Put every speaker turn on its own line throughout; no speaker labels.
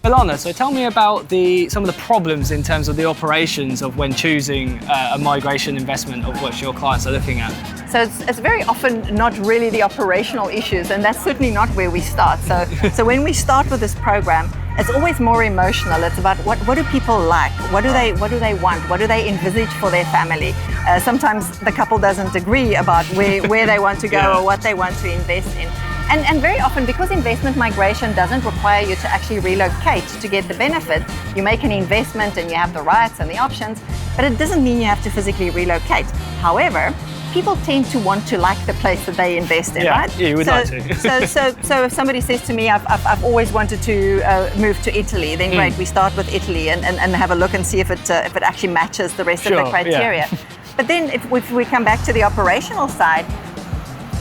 Ilana, so tell me about some of the problems in terms of the operations of when choosing a migration investment of what your clients are looking at.
So it's very often not really the operational issues, and that's certainly not where we start. So when we start with this program, it's always more emotional. It's about what do people like? What do they want? What do they envisage for their family? Sometimes the couple doesn't agree about where they want to go or what they want to invest in. And very often, because investment migration doesn't require you to actually relocate to get the benefit, you make an investment and you have the rights and the options, but it doesn't mean you have to physically relocate. However, people tend to want to like the place that they invest in, right?
Yeah, you would like to.
so if somebody says to me, I've always wanted to move to Italy, then great, we start with Italy and have a look and see if it actually matches the rest of the criteria. Yeah. But then if we come back to the operational side,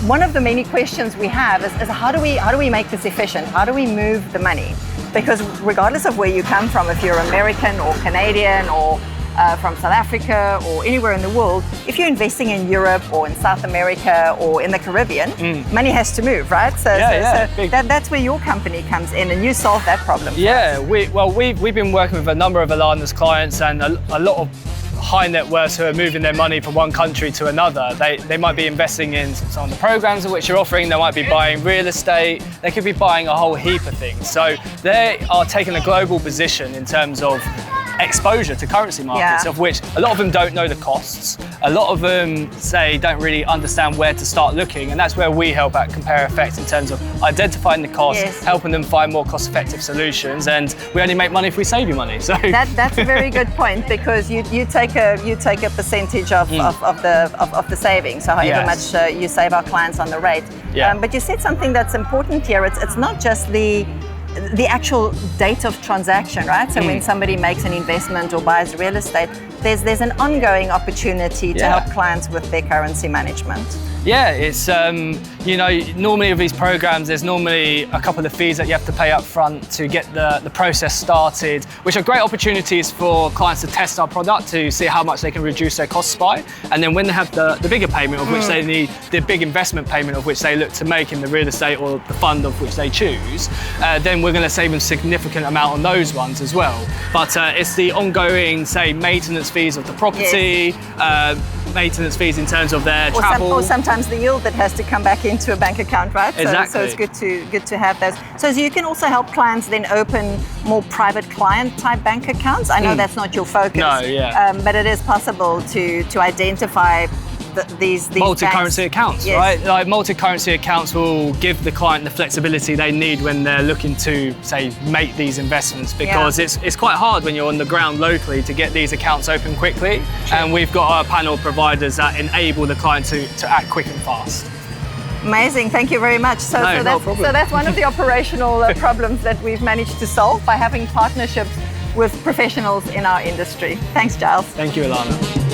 one of the many questions we have is how do we make this efficient? How do we move the money? Because regardless of where you come from, if you're American or Canadian or from South Africa or anywhere in the world, if you're investing in Europe or in South America or in the Caribbean, money has to move, right? So that's where your company comes in, and you solve that problem.
Yeah, we've been working with a number of Ilana's clients, and a lot of high net worths who are moving their money from one country to another. They might be investing in some of the programs in which you're offering. They might be buying real estate. They could be buying a whole heap of things. So they are taking a global position in terms of exposure to currency markets, of which a lot of them don't know the costs. A lot of them don't really understand where to start looking, and that's where we help at CompareFX in terms of identifying the costs, helping them find more cost-effective solutions, and we only make money if we save you money. So
that's a very good point, because you take a percentage of the savings, so however much you save our clients on the rate. But you said something that's important here. It's not just the actual date of transaction, right? So when somebody makes an investment or buys real estate, there's an ongoing opportunity to help clients with their currency management.
Yeah, it's, normally with these programs, there's normally a couple of fees that you have to pay up front to get the process started, which are great opportunities for clients to test our product to see how much they can reduce their costs by. And then when they have the bigger payment of which they need, the big investment payment of which they look to make in the real estate or the fund of which they choose, then we're going to save them significant amount on those ones as well. But it's the ongoing, maintenance fees of the property, maintenance fees in terms of their travel.
Or sometimes the yield that has to come back into a bank account, right?
Exactly.
So it's good to have those. So you can also help clients then open more private client type bank accounts. I know that's not your focus.
No,
but it is possible to identify these
multi-currency accounts, right? Like multi-currency accounts will give the client the flexibility they need when they're looking to, make these investments, because it's quite hard when you're on the ground locally to get these accounts open quickly. And we've got our panel of providers that enable the client to act quick and fast.
Amazing, thank you very much. So that's one of the operational problems that we've managed to solve by having partnerships with professionals in our industry. Thanks, Giles.
Thank you, Ilana.